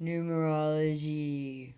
Numerology.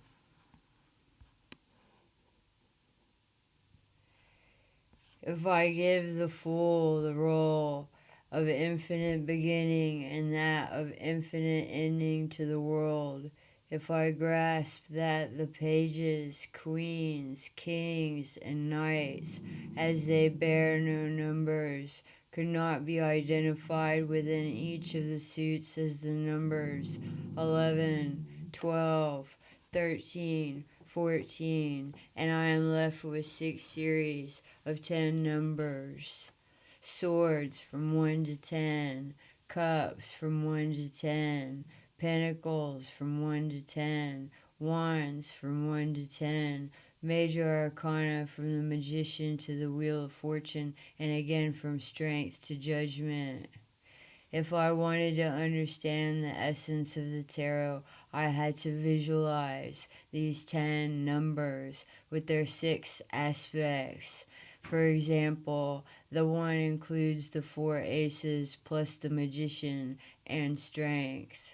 If I give the fool the role of infinite beginning and that of infinite ending to the world, if I grasp that the pages, queens, kings, and knights, as they bear no numbers, could not be identified within each of the suits as the numbers 11, 12, 13, 14, and I am left with 6 series of 10 numbers. Swords from 1 to 10, cups from 1 to 10, pentacles from 1 to 10, wands from 1 to 10, major arcana from the magician to the wheel of fortune, and again from strength to judgment. If I wanted to understand the essence of the tarot, I had to visualize these 10 numbers with their 6 aspects. For example, the 1 includes the 4 aces plus the magician and strength.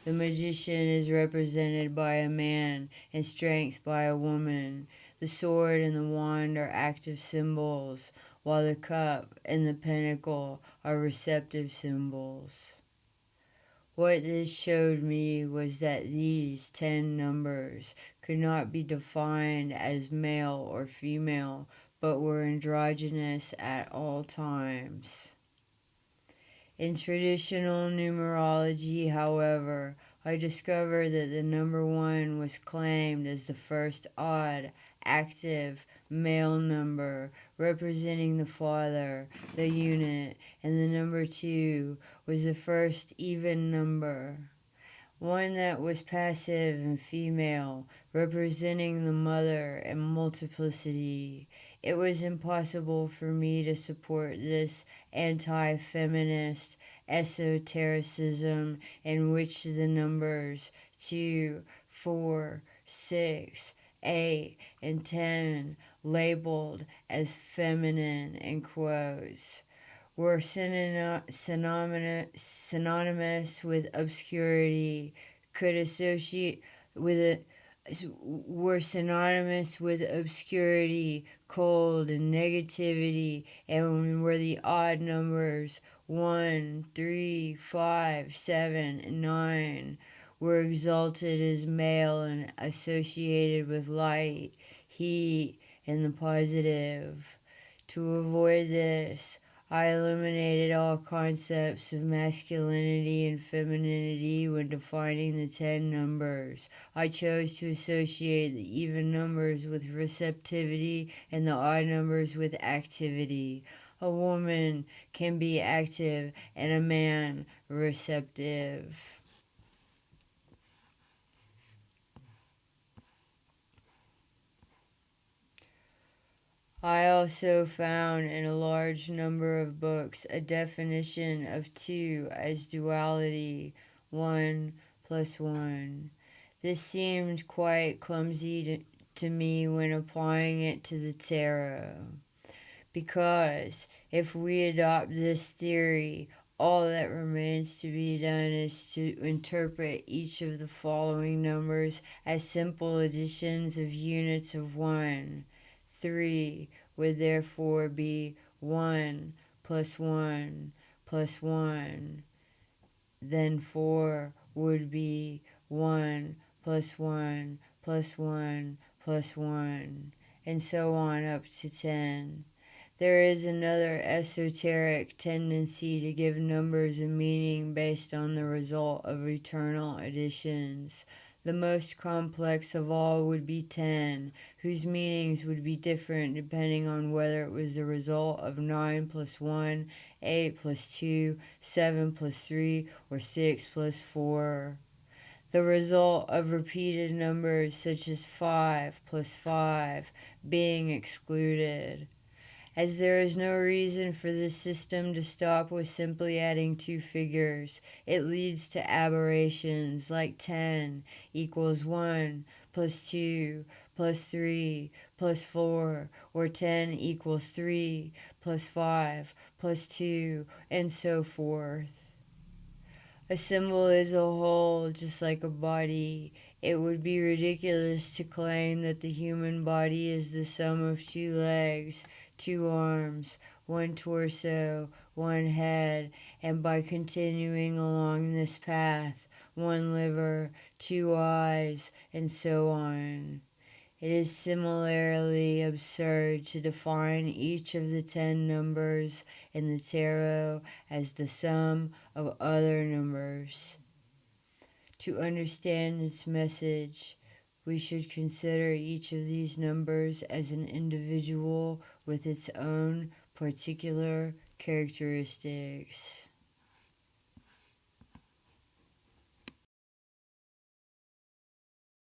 The magician is represented by a man and strength by a woman. The sword and the wand are active symbols, while the cup and the pentacle are receptive symbols. What this showed me was that these 10 numbers could not be defined as male or female, but were androgynous at all times. In traditional numerology, however, I discovered that the number 1 was claimed as the first odd, active, male number, representing the father, the unit, and the number 2 was the first even number. One that was passive and female, representing the mother and multiplicity. It was impossible for me to support this anti-feminist esotericism in which the numbers 2, 4, 6, 8, and 10, labeled as feminine in quotes, were synonymous with obscurity, could associate with it, were synonymous with obscurity, cold, and negativity, and were the odd numbers 1, 3, 5, 7, and 9 were exalted as male and associated with light, heat, and the positive. To avoid this, I eliminated all concepts of masculinity and femininity when defining the 10 numbers. I chose to associate the even numbers with receptivity and the odd numbers with activity. A woman can be active and a man receptive. I also found in a large number of books a definition of 2 as duality, 1 plus 1. This seemed quite clumsy to me when applying it to the tarot, because if we adopt this theory, all that remains to be done is to interpret each of the following numbers as simple additions of units of 1. 3 would therefore be 1 plus 1 plus 1. Then 4 would be 1 plus 1 plus 1 plus 1, and so on up to 10. There is another esoteric tendency to give numbers a meaning based on the result of eternal additions. The most complex of all would be 10, whose meanings would be different depending on whether it was the result of 9 plus 1, 8 plus 2, 7 plus 3, or 6 plus 4. The result of repeated numbers such as 5 plus 5 being excluded. As there is no reason for this system to stop with simply adding 2 figures, it leads to aberrations like 10 equals 1 plus 2 plus 3 plus 4, or 10 equals 3 plus 5 plus 2, and so forth. A symbol is a whole, just like a body. It would be ridiculous to claim that the human body is the sum of 2 legs, 2 arms, 1 torso, 1 head, and by continuing along this path, 1 liver, 2 eyes, and so on. It is similarly absurd to define each of the 10 numbers in the tarot as the sum of other numbers. To understand its message, we should consider each of these numbers as an individual with its own particular characteristics.